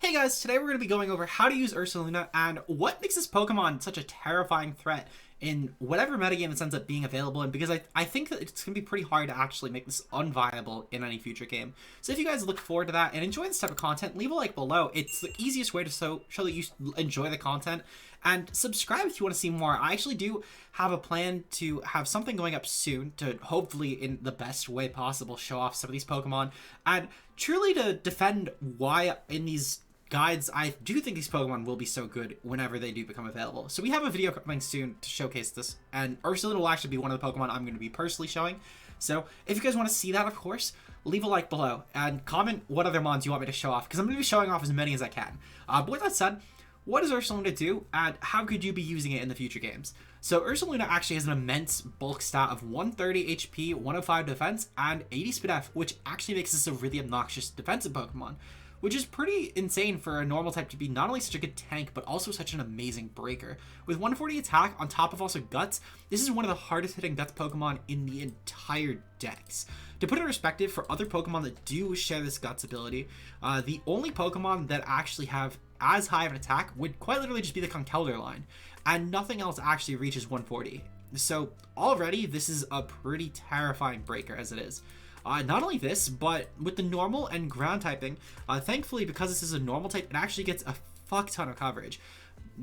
Hey guys, today we're going to be going over how to use Ursaluna and what makes this Pokemon such a terrifying threat in whatever metagame this ends up being available in, because I think that it's going to be pretty hard to actually make this unviable in any future game. So if you guys look forward to that and enjoy this type of content, leave a like below. It's the easiest way to show that you enjoy the content, and subscribe if you want to see more. I actually do have a plan to have something going up soon to hopefully, in the best way possible, show off some of these Pokemon and truly to defend why in these guides I do think these Pokemon will be so good whenever they do become available. So we have a video coming soon to showcase this, and Ursaluna will actually be one of the Pokemon I'm going to be personally showing. So if you guys want to see that, of course, leave a like below and comment what other mons you want me to show off, because I'm going to be showing off as many as I can. But with that said, what does Ursaluna do, and how could you be using it in the future games? So Ursaluna actually has an immense bulk stat of 130 HP, 105 defense, and 80 speed F, which actually makes this a really obnoxious defensive Pokemon, which is pretty insane for a normal type to be not only such a good tank, but also such an amazing breaker. With 140 attack on top of also Guts, this is one of the hardest hitting Guts Pokemon in the entire dex. To put it in perspective, for other Pokemon that do share this Guts ability, the only Pokemon that actually have as high of an attack would quite literally just be the Conkeldurr line, and nothing else actually reaches 140. So already this is a pretty terrifying breaker as it is. Not only this, but with the normal and ground typing, thankfully because this is a normal type, it actually gets a fuck ton of coverage.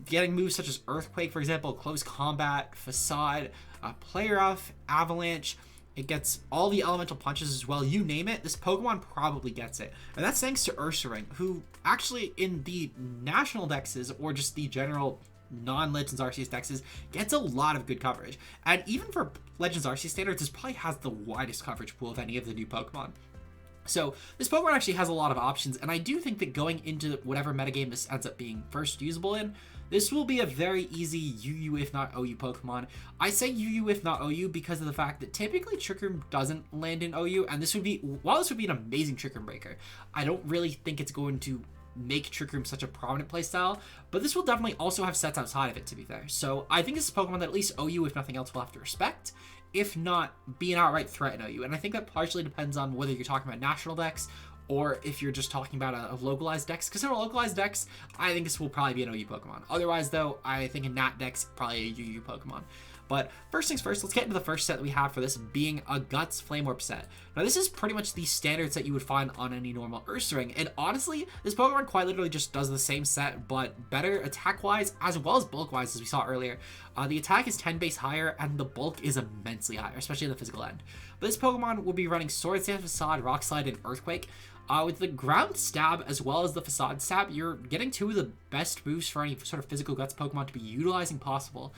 Getting moves such as Earthquake, for example, Close Combat, Facade, Play Rough, Avalanche. It gets all the elemental punches as well. You name it, this Pokemon probably gets it. And that's thanks to Ursaring, who actually in the national dexes, or just the general non-Legends Arceus dexes, gets a lot of good coverage. And even for Legends Arceus standards, this probably has the widest coverage pool of any of the new Pokemon. So this Pokemon actually has a lot of options, and I do think that going into whatever metagame this ends up being first usable in, this will be a very easy UU if not OU Pokemon. I say UU if not OU because of the fact that typically Trick Room doesn't land in OU, and this would be, while this would be an amazing Trick Room breaker, I don't really think it's going to make Trick Room such a prominent playstyle, but this will definitely also have sets outside of it, to be fair. So I think this is a Pokemon that at least OU, if nothing else, will have to respect, if not be an outright threat in OU. And I think that partially depends on whether you're talking about national decks or if you're just talking about a localized dex. Because in a localized dex, I think this will probably be an OU Pokemon. Otherwise, though, I think in Nat dex, probably a UU Pokemon. But first things first, let's get into the first set that we have for this, being a Guts Flame Orb set. Now this is pretty much the standard set you would find on any normal Ursaring, and honestly, this Pokemon quite literally just does the same set, but better attack-wise as well as bulk-wise, as we saw earlier. The attack is 10 base higher, and the bulk is immensely higher, especially in the physical end. But this Pokemon will be running Sword Stance, Facade, Rock Slide, and Earthquake. With the ground stab as well as the facade stab, you're getting two of the best moves for any sort of physical Guts Pokemon to be utilizing possible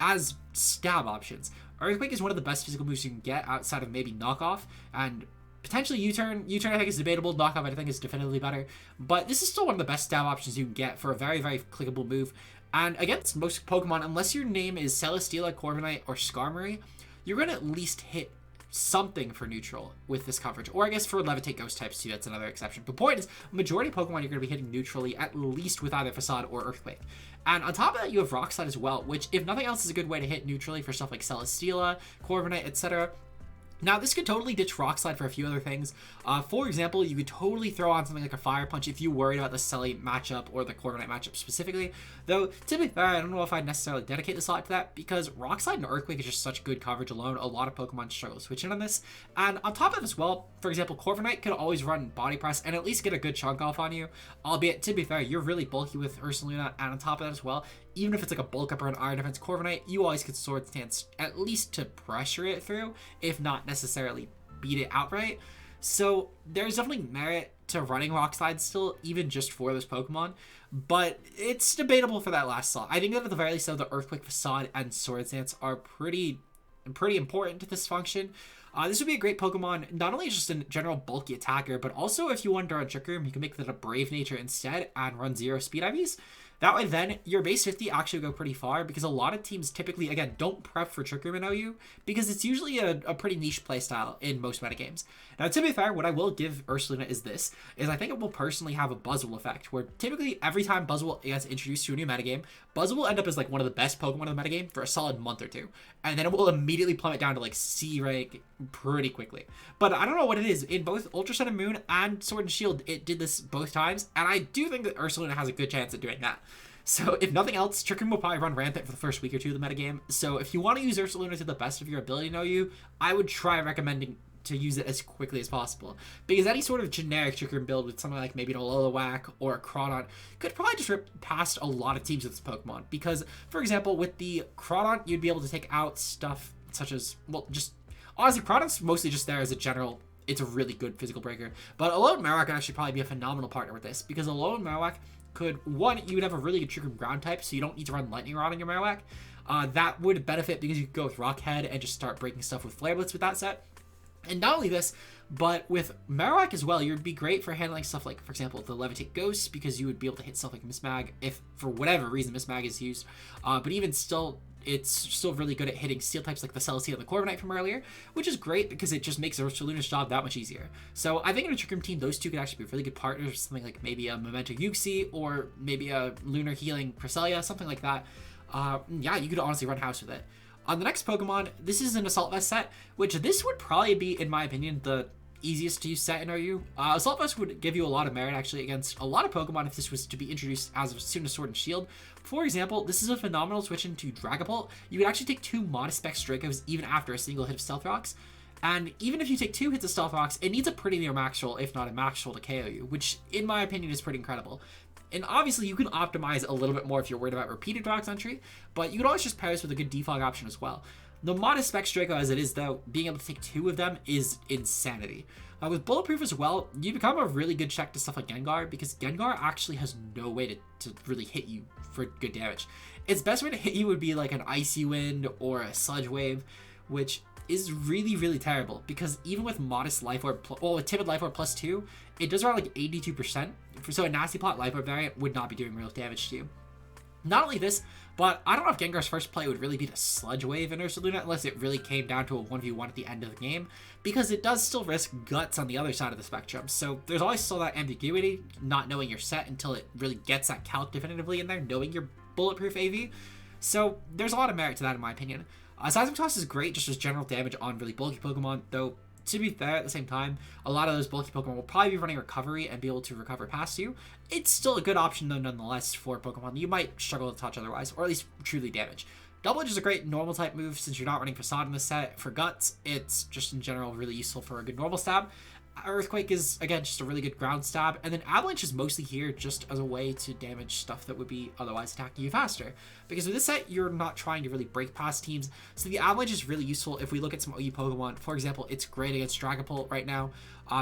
as stab options. Earthquake is one of the best physical moves you can get outside of maybe Knockoff, and potentially U-Turn. U-Turn I think is debatable, Knockoff I think is definitively better, but this is still one of the best stab options you can get for a very, very clickable move. And against most Pokemon, unless your name is Celesteela, Corviknight, or Skarmory, you're going to at least hit something for neutral with this coverage, or I guess for Levitate Ghost types too, that's another exception. But point is, majority of Pokemon you're going to be hitting neutrally at least with either Facade or Earthquake. And on top of that, you have Rock Slide as well, which if nothing else is a good way to hit neutrally for stuff like Celesteela, Corviknight, etc. Now, this could totally ditch Rock Slide for a few other things. For example, you could totally throw on something like a Fire Punch if you worried about the Celi matchup or the Corviknight matchup specifically. Though, to be fair, I don't know if I'd necessarily dedicate the slot to that, because Rock Slide and Earthquake is just such good coverage alone. A lot of Pokemon struggle switching on this. And on top of it as well, for example, Corviknight could always run Body Press and at least get a good chunk off on you. Albeit, to be fair, you're really bulky with Ursaluna, and on top of that as well, even if it's like a bulk up or an iron defense Corviknight, you always get Sword Stance at least to pressure it through, if not necessarily beat it outright. So there's definitely merit to running Rock Slide still, even just for this Pokemon, but it's debatable for that last slot. I think that at the very least, though, the Earthquake, Facade, and Sword Stance are pretty important to this function. This would be a great Pokemon, not only just a general bulky attacker, but also if you wanted to run Trick Room, you can make that a Brave Nature instead and run 0 speed IVs. That way then your base 50 actually go pretty far, because a lot of teams typically, again, don't prep for Trick Room in OU because it's usually a pretty niche playstyle in most metagames. Now, to be fair, what I will give Ursaluna is I think it will personally have a Buzzwole effect, where typically every time Buzzwole gets introduced to a new metagame, Buzzwole will end up as like one of the best Pokemon in the metagame for a solid month or two, and then it will immediately plummet down to like C rank pretty quickly. But I don't know what it is. In both Ultra Sun and Moon and Sword and Shield, it did this both times, and I do think that Ursaluna has a good chance at doing that. So if nothing else, Trick Room will probably run rampant for the first week or two of the metagame. So if you want to use Ursaluna to the best of your ability to know you, I would try recommending to use it as quickly as possible, because any sort of generic Trick Room build with something like maybe an Alola or a Crawdont could probably just rip past a lot of teams with this Pokemon. Because, for example, with the Crawdont, you'd be able to take out stuff such as, well, just honestly, Crawdont's mostly just there as a general. It's a really good physical breaker, but Alolan Marowak could actually probably be a phenomenal partner with this, because Alolan Marowak could, one, you would have a really good Trick Room ground type, so you don't need to run Lightning Rod on your Marowak. That would benefit because you could go with Rock Head and just start breaking stuff with Flare Blitz with that set. And not only this, but with Marowak as well, you'd be great for handling stuff like, for example, the Levitate Ghost, because you would be able to hit stuff like Mismag if, for whatever reason, Mismag is used. But even still, it's still really good at hitting steel types like the Celestia and the Corviknight from earlier, which is great because it just makes Ursaluna's job that much easier. So I think in a Trick Room team, those two could actually be really good partners, something like maybe a Memento Uxie or maybe a Lunar Healing Cresselia, something like that. Yeah, you could honestly run house with it. On the next Pokemon, this is an Assault Vest set, which this would probably be, in my opinion, the easiest to use set in OU. Assault Vest would give you a lot of merit actually against a lot of Pokemon if this was to be introduced as soon as Sword and Shield. For example, this is a phenomenal switch into Dragapult. You could actually take 2 Modest Spec Dracos even after a single hit of Stealth Rocks. And even if you take 2 hits of Stealth Rocks, it needs a pretty near max roll, if not a max roll, to KO you, which in my opinion is pretty incredible. And obviously you can optimize a little bit more if you're worried about repeated Rocks entry, but you could always just pair this with a good defog option as well. The Modest Spec Draco as it is though, being able to take 2 of them is insanity. With Bulletproof as well, you become a really good check to stuff like Gengar, because Gengar actually has no way to really hit you for good damage. Its best way to hit you would be like an Icy Wind or a Sludge Wave, which is really, really terrible, because even with Modest Life Orb, with Timid Life Orb plus 2, it does around like 82%, so a Nasty Plot Life Orb variant would not be doing real damage to you. Not only this, but I don't know if Gengar's first play would really be to Sludge Wave in Ursaluna unless it really came down to a 1v1 at the end of the game, because it does still risk Guts on the other side of the spectrum. So there's always still that ambiguity, not knowing your set until it really gets that calc definitively in there, knowing your Bulletproof AV. So there's a lot of merit to that in my opinion. Seismic Toss is great just as general damage on really bulky Pokemon, though to be fair, at the same time, a lot of those bulky Pokemon will probably be running Recovery and be able to recover past you. It's still a good option, though, nonetheless, for Pokemon you might struggle to touch otherwise, or at least truly damage. Double Edge is a great normal type move since you're not running Facade in this set. For Guts, it's just in general really useful for a good normal stab. Earthquake is, again, just a really good ground stab, and then Avalanche is mostly here just as a way to damage stuff that would be otherwise attacking you faster. Because with this set, you're not trying to really break past teams, so the Avalanche is really useful if we look at some OU Pokemon. For example, it's great against Dragapult right now,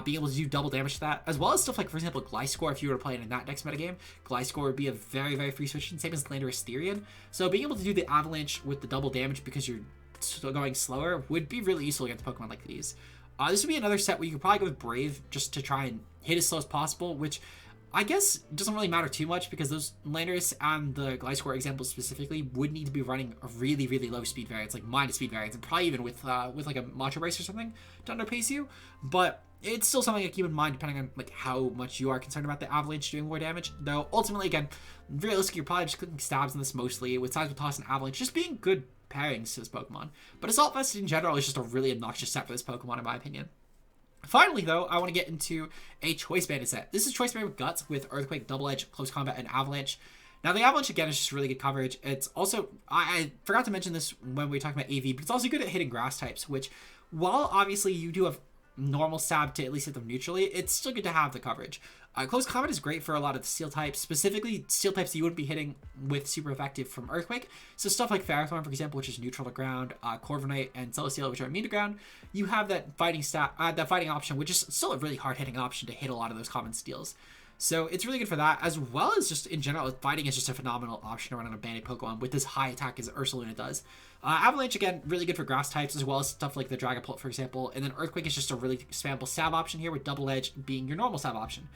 being able to do double damage to that, as well as stuff like, for example, Gliscor. If you were to play it in that next metagame, Gliscor would be a very, very free switch, and same as Landorus Therian. So being able to do the Avalanche with the double damage because you're still going slower would be really useful against Pokemon like these. This would be another set where you could probably go with Brave just to try and hit as slow as possible, which I guess doesn't really matter too much because those Landorus and the Gliscor examples specifically would need to be running a really, really low speed variance, like minus speed variance, and probably even with like a Macho Brace or something to underpace you. But it's still something to keep in mind depending on like how much you are concerned about the Avalanche doing more damage. Though ultimately, again, realistically, you're probably just clicking stabs in this mostly, with Seismic Toss and Avalanche just being good pairings to this Pokemon. But Assault Vest in general is just a really obnoxious set for this Pokemon in my opinion. Finally, though, I want to get into a Choice Banded set. This is Choice Banded with Guts, with Earthquake, Double Edge, Close Combat, and Avalanche. Now, the Avalanche, again, is just really good coverage. It's also, I forgot to mention this when we were talking about AV, but it's also good at hitting grass types, which, while obviously you do have normal stab to at least hit them neutrally, it's still good to have the coverage. Close Combat is great for a lot of the steel types, specifically steel types you wouldn't be hitting with super effective from Earthquake. So stuff like Ferrothorn, for example, which is neutral to ground, Corviknight and Celesteela, which are immune to ground. You have that fighting option, which is still a really hard hitting option to hit a lot of those common steels. So it's really good for that, as well as just in general, fighting is just a phenomenal option to run on a banded Pokemon with this high attack as Ursaluna does. Avalanche, again, really good for grass types, as well as stuff like the Dragapult, for example. And then Earthquake is just a really spammable stab option here, with Double Edge being your normal stab option.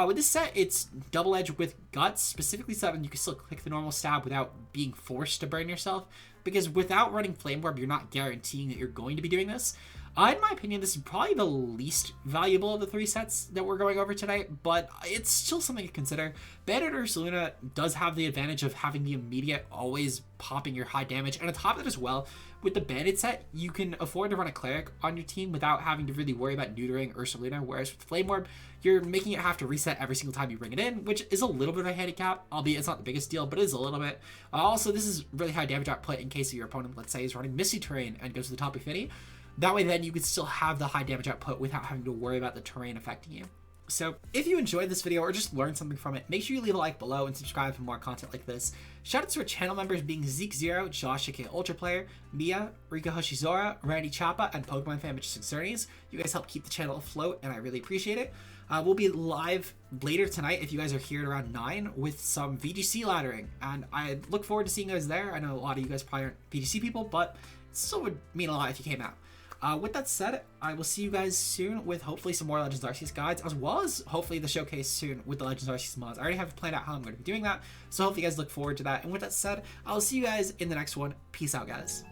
With this set, it's double edged with guts, specifically so that you can still click the normal stab without being forced to burn yourself, because without running Flame Orb, you're not guaranteeing that you're going to be doing this. In my opinion, this is probably the least valuable of the 3 sets that we're going over tonight, but it's still something to consider. Bandit Ursaluna does have the advantage of having the immediate, always popping your high damage, and on top of that as well, with the Bandit set, you can afford to run a Cleric on your team without having to really worry about neutering Ursaluna, whereas with Flame Orb, you're making it have to reset every single time you bring it in, which is a little bit of a handicap, albeit it's not the biggest deal, but it is a little bit. Also, this is really high damage output in case your opponent, let's say, is running Misty Terrain and goes to the top of Infinity. That way then you could still have the high damage output without having to worry about the terrain affecting you. So if you enjoyed this video or just learned something from it, make sure you leave a like below and subscribe for more content like this. Shout out to our channel members being Zeke0, Josh aka Ultra Player, Mia, Rika Hoshizora, Randy Chapa, and Pokemon fan Majestic Cernes. You guys help keep the channel afloat and I really appreciate it. We'll be live later tonight if you guys are here at around 9 with some VGC laddering, and I look forward to seeing you guys there. I know a lot of you guys probably aren't VGC people, but it still would mean a lot if you came out. With that said, I will see you guys soon with hopefully some more Legends Arceus guides, as well as hopefully the showcase soon with the Legends Arceus mods. I already have planned out how I'm going to be doing that, so hopefully you guys look forward to that. And with that said, I'll see you guys in the next one. Peace out, guys.